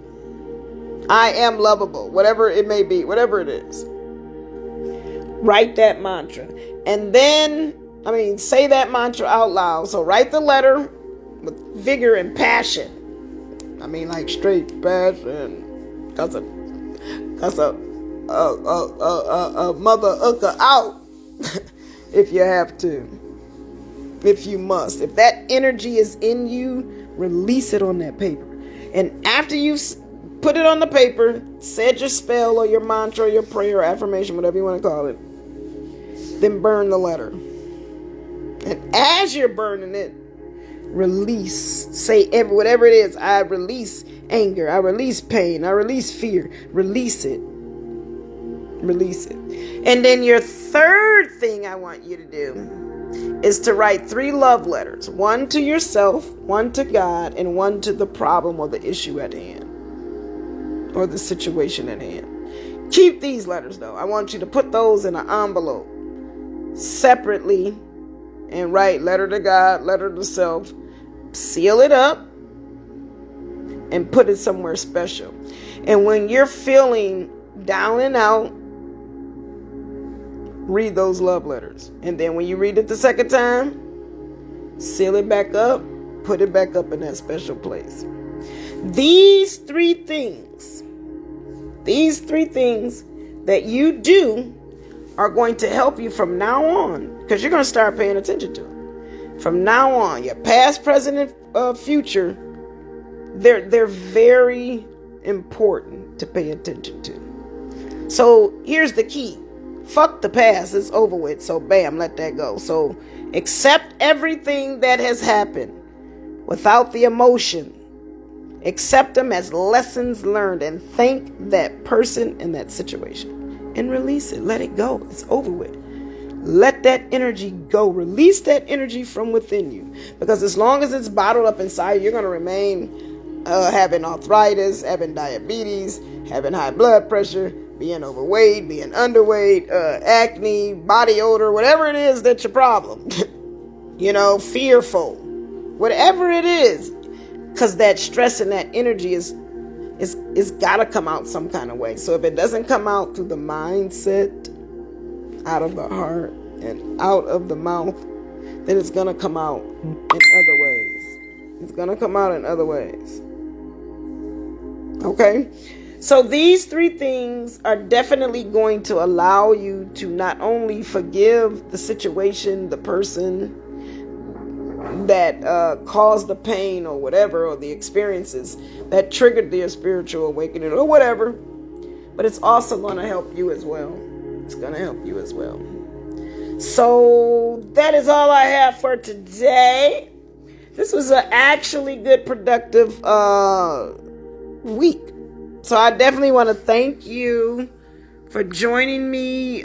I am lovable, whatever it may be, whatever it is. Write that mantra. And then, say that mantra out loud. So write the letter with vigor and passion. Like straight passion. Cause a mother ucker out if you have to. If you must. If that energy is in you, release it on that paper. And after you've put it on the paper, said your spell or your mantra or your prayer or affirmation, whatever you want to call it, then burn the letter. And as you're burning it, release. Say whatever it is. I release anger. I release pain. I release fear. Release it. Release it. And then your third thing I want you to do is to write 3 love letters. 1 to yourself, 1 to God, and 1 to the problem or the issue at hand. Or the situation at hand. Keep these letters though. I want you to put those in an envelope separately and write letter to God, letter to self. Seal it up and put it somewhere special. And when you're feeling down and out, read those love letters. And then when you read it the second time, seal it back up, put it back up in that special place. These three things that you do are going to help you from now on, because you're going to start paying attention to it. From now on, your past, present, and future, they're very important to pay attention to. So here's the key. Fuck the past, it's over with. So bam, let that go. So accept everything that has happened without the emotion. Accept them as lessons learned and thank that person in that situation. And release it. Let it go. It's over with. Let that energy go. Release that energy from within you. Because as long as it's bottled up inside, you're going to remain having arthritis, having diabetes, having high blood pressure, being overweight, being underweight, acne, body odor, whatever it is that's your problem. Fearful. Whatever it is. Because that stress and that energy is got to come out some kind of way. So if it doesn't come out through the mindset, out of the heart, and out of the mouth, then it's going to come out in other ways. It's going to come out in other ways. Okay? So these three things are definitely going to allow you to not only forgive the situation, the person that caused the pain or whatever, or the experiences that triggered their spiritual awakening or whatever, but it's also going to help you as well. It's going to help you as well. So that is all I have for today. This was an actually good, productive week. So I definitely want to thank you for joining me.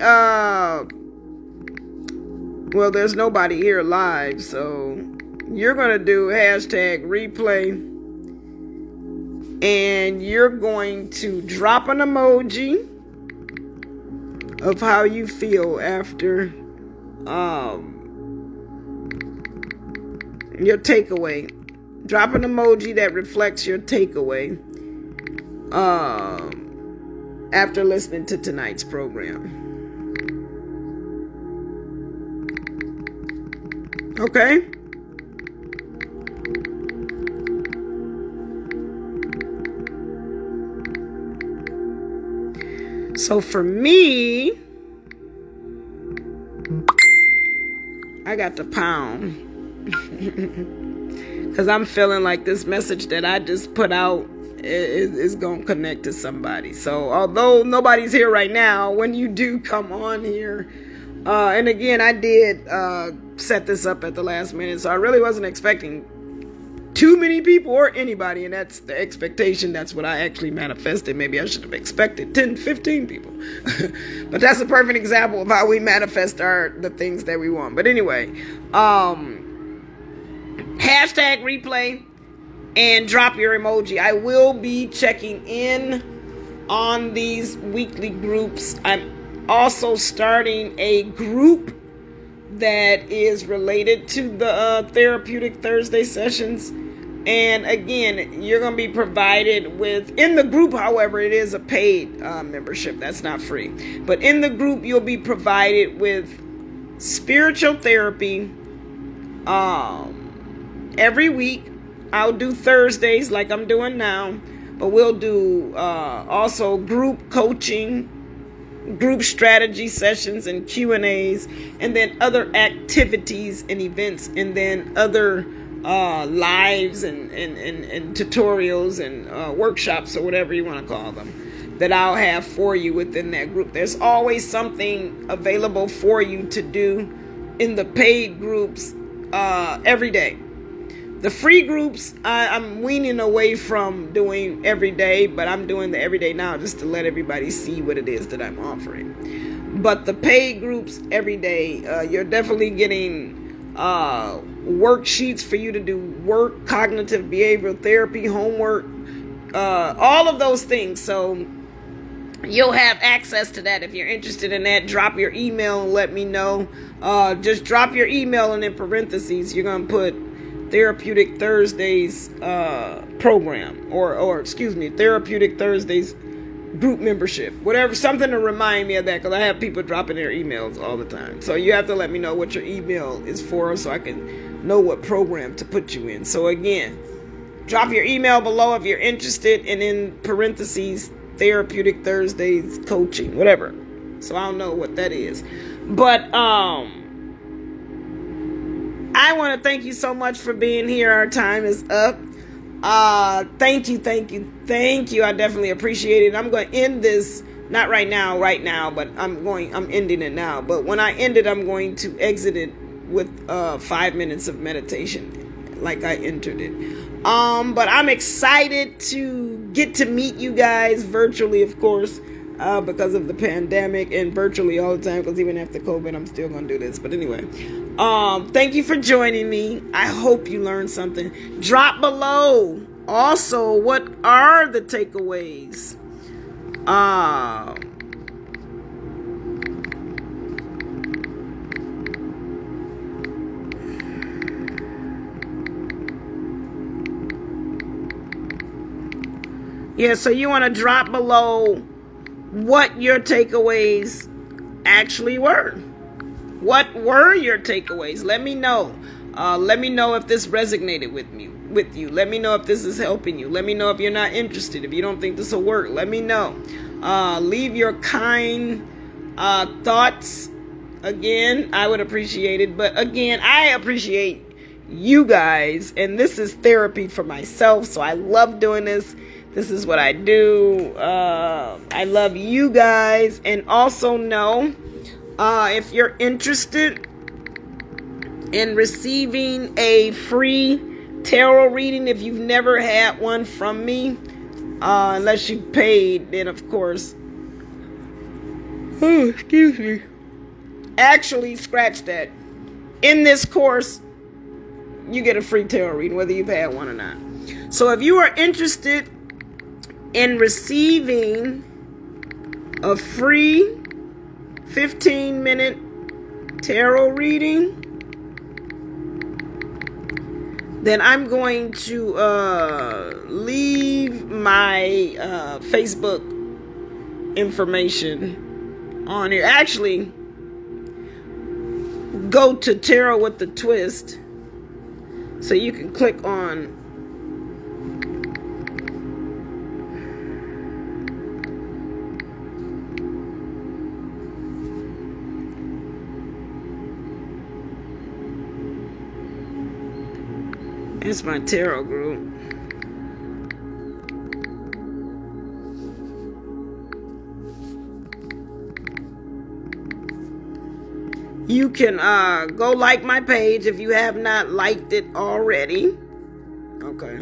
Well, there's nobody here live, so you're going to do #replay, and you're going to drop an emoji of how you feel after your takeaway. Drop an emoji that reflects your takeaway after listening to tonight's program. Okay? So for me, I got the pound. Because I'm feeling like this message that I just put out is going to connect to somebody. So although nobody's here right now, when you do come on here, and again, I did set this up at the last minute, so I really wasn't expecting too many people or anybody, and that's the expectation. That's what I actually manifested. Maybe I should have expected 10, 15 people. But that's a perfect example of how we manifest the things that we want. But anyway, #replay and drop your emoji. I will be checking in on these weekly groups. I'm also starting a group that is related to the Therapeutic Thursday sessions. And again, you're going to be provided with, in the group, however, it is a paid membership. That's not free. But in the group, you'll be provided with spiritual therapy every week. I'll do Thursdays like I'm doing now. But we'll do also group coaching, group strategy sessions and Q&As, and then other activities and events, and then other lives and tutorials and workshops, or whatever you want to call them, that I'll have for you within that group. There's always something available for you to do in the paid groups every day. The free groups, I'm weaning away from doing every day, but I'm doing the everyday now just to let everybody see what it is that I'm offering. But the paid groups every day, you're definitely getting worksheets for you to do work, cognitive behavioral therapy, homework, all of those things. So you'll have access to that if you're interested in that. Drop your email and let me know. Just drop your email, and in parentheses, you're going to put Therapeutic Thursdays program, or excuse me, Therapeutic Thursdays group membership, whatever, something to remind me of that, because I have people dropping their emails all the time. So you have to let me know what your email is for, so I can know what program to put you in. So again, drop your email below if you're interested, and in parentheses, Therapeutic Thursdays coaching, whatever. So I don't know what that is, but I want to thank you so much for being here. Our time is up. Thank you. I definitely appreciate it. I'm going to end this, not right now, but I'm ending it now. But when I end it, I'm going to exit it with 5 minutes of meditation, like I entered it. But I'm excited to get to meet you guys virtually, of course, because of the pandemic, and virtually all the time, because even after COVID, I'm still going to do this. But anyway, thank you for joining me. I hope you learned something. Drop below also, what are the takeaways? Yeah, so you want to drop below what your takeaways actually were. What were your takeaways? Let me know. Let me know if this resonated with you. Let me know if this is helping you. Let me know if you're not interested. If you don't think this will work, let me know. Leave your kind thoughts. Again, I would appreciate it. But again, I appreciate you guys. And this is therapy for myself. So I love doing this. This is what I do. I love you guys. And also know, if you're interested in receiving a free tarot reading, if you've never had one from me, unless you paid, then of course, excuse me. Actually, scratch that. In this course, you get a free tarot reading, whether you've had one or not. So if you are interested in receiving a free 15-minute tarot reading, then I'm going to leave my Facebook information on here. Actually, go to Tarot with the Twist, so you can click on it's my tarot group. You can go like my page if you have not liked it already. Okay.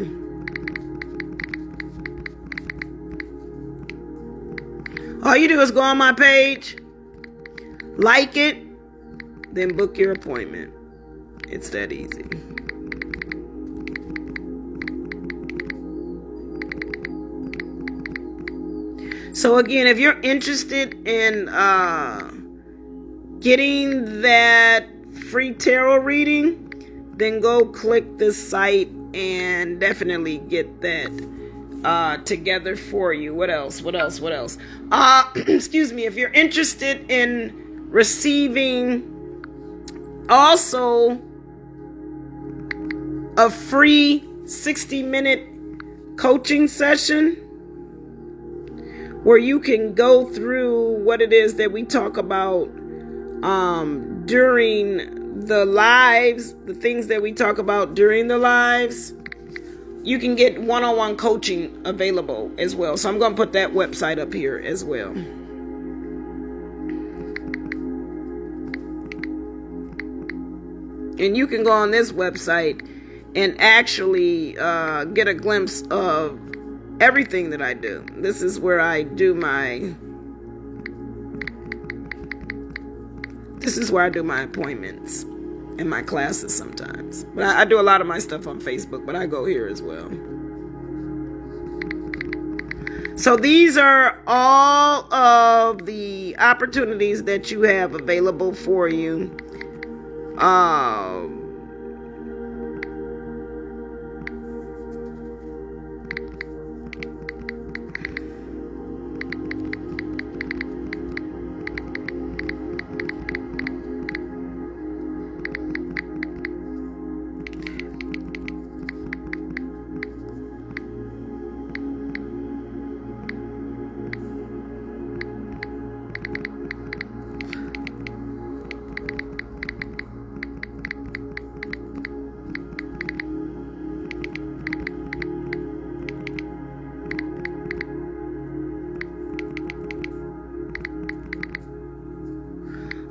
All you do is go on my page, like it, then book your appointment. It's that easy. So again, if you're interested in getting that free tarot reading, then go click this site and definitely get that together for you. What else? Excuse me. If you're interested in receiving also a free 60-minute coaching session, where you can go through what it is that we talk about during the lives, the things that we talk about during the lives, you can get one-on-one coaching available as well. So I'm going to put that website up here as well. And you can go on this website and actually get a glimpse of everything that I do. This is where I do my appointments and my classes sometimes. But I do a lot of my stuff on Facebook, but I go here as well. So these are all of the opportunities that you have available for you.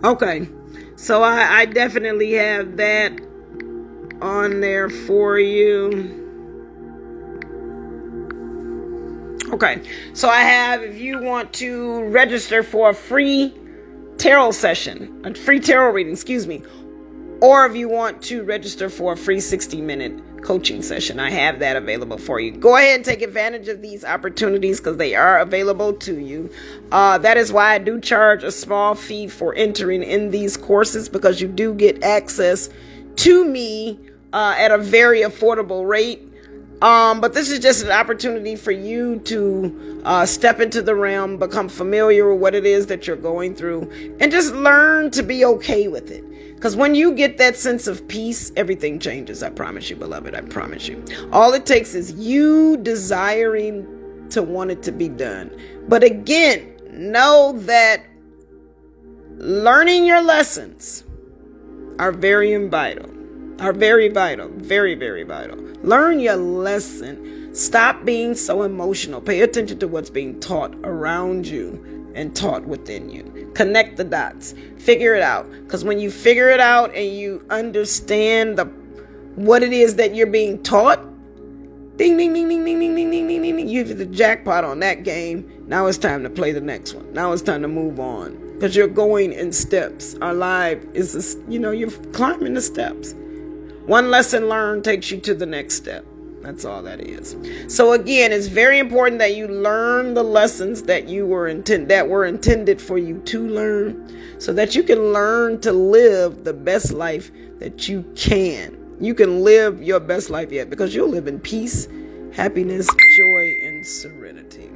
Okay, so I definitely have that on there for you. Okay, so I have, if you want to register for a free tarot session, a free tarot reading, or if you want to register for a free 60-minute coaching session, I have that available for you. Go ahead and take advantage of these opportunities because they are available to you. That is why I do charge a small fee for entering in these courses, because you do get access to me at a very affordable rate. But this is just an opportunity for you to step into the realm, become familiar with what it is that you're going through, and just learn to be okay with it. Because when you get that sense of peace, everything changes. I promise you, beloved. I promise you. All it takes is you desiring to want it to be done. But again, know that learning your lessons are very vital. Very, very vital. Learn your lesson. Stop being so emotional. Pay attention to what's being taught around you and taught within you. Connect the dots. Figure it out. Because when you figure it out and you understand what it is that you're being taught, ding, ding, ding, ding, ding, ding, ding, ding, ding, ding, you hit the jackpot on that game. Now it's time to play the next one. Now it's time to move on. Because you're going in steps. Our life is, you're climbing the steps. One lesson learned takes you to the next step. That's all that is. So again, it's very important that you learn the lessons that were intended for you to learn, so that you can learn to live the best life that you can. You can live your best life yet, because you'll live in peace, happiness, joy, and serenity.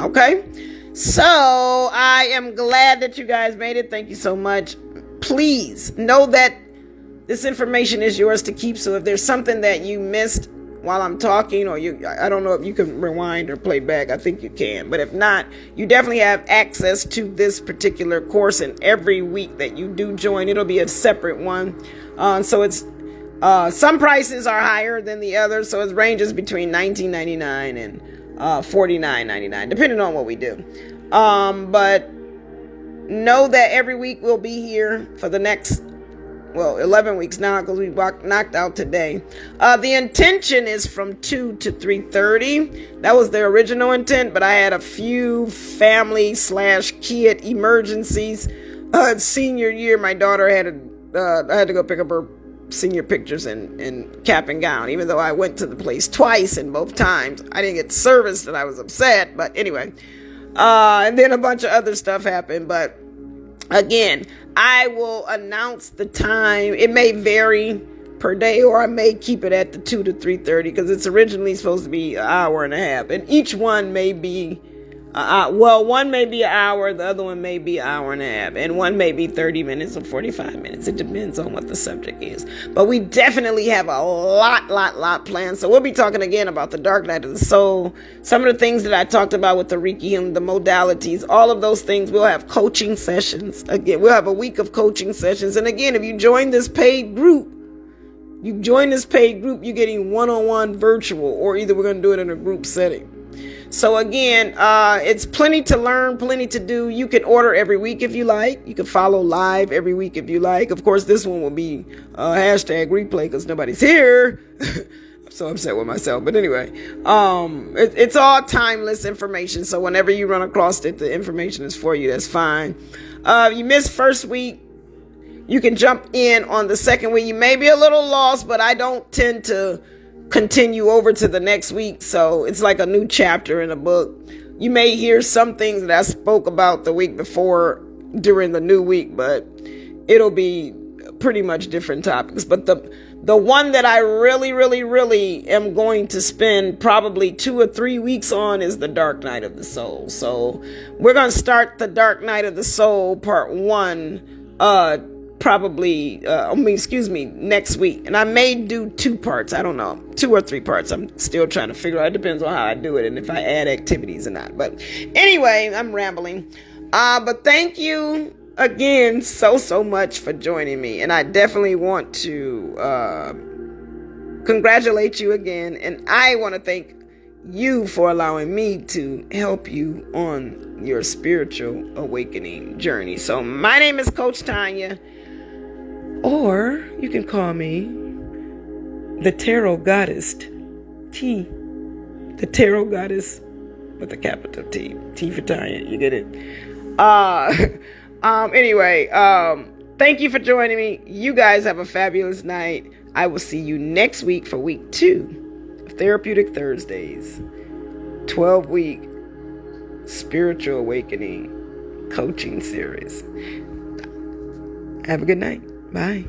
Okay? So I am glad that you guys made it. Thank you so much. Please know that this information is yours to keep. So if there's something that you missed while I'm talking, or I don't know if you can rewind or play back. I think you can. But if not, you definitely have access to this particular course. And every week that you do join, it'll be a separate one. So it's some prices are higher than the others. So it ranges between $19.99 and $49.99, depending on what we do. But know that every week we'll be here for the next 11 weeks now, because we knocked out today. The intention is from 2 to 3:30. That was the original intent, but I had a few family/kid emergencies. Senior year, my daughter I had to go pick up her senior pictures in cap and gown, even though I went to the place twice, and both times I didn't get service, and I was upset. But anyway, and then a bunch of other stuff happened. But again, I will announce the time. It may vary per day, or I may keep it at the 2 to 3:30, because it's originally supposed to be an hour and a half. And each one may be, one may be an hour, the other one may be an hour and a half, and one may be 30 minutes or 45 minutes. It depends on what the subject is. But we definitely have a lot planned. So we'll be talking again about the dark night of the soul, some of the things that I talked about with the Reiki Healing, the modalities, all of those things. We'll have coaching sessions. Again, we'll have a week of coaching sessions. And again, if you join this paid group, you're getting one-on-one virtual, or either we're going to do it in a group setting. So again, it's plenty to learn, plenty to do. You can order every week if you like. You can follow live every week if you like. Of course, this one will be hashtag replay, because nobody's here. I'm so upset with myself. But anyway, it's all timeless information. So whenever you run across it, the information is for you. That's fine. You missed first week, you can jump in on the second week. You may be a little lost, but I don't tend to continue over to the next week. So it's like a new chapter in a book. You may hear some things that I spoke about the week before during the new week, but it'll be pretty much different topics. But the one that I really am going to spend probably 2 or 3 weeks on is the Dark Night of the Soul. So we're going to start the Dark Night of the Soul part 1 next week. And I may do 2 parts. I don't know, 2 or 3 parts. I'm still trying to figure out. It depends on how I do it and if I add activities or not. But anyway, I'm rambling. But thank you again so much for joining me. And I definitely want to congratulate you again. And I want to thank you for allowing me to help you on your spiritual awakening journey. So my name is Coach Tanya, or you can call me the Tarot Goddess T. The Tarot Goddess with a capital T. T for Tanya. You get it? Anyway, thank you for joining me. You guys have a fabulous night. I will see you next week for week 2 of Therapeutic Thursdays, 12-week spiritual awakening coaching series. Have a good night. Bye.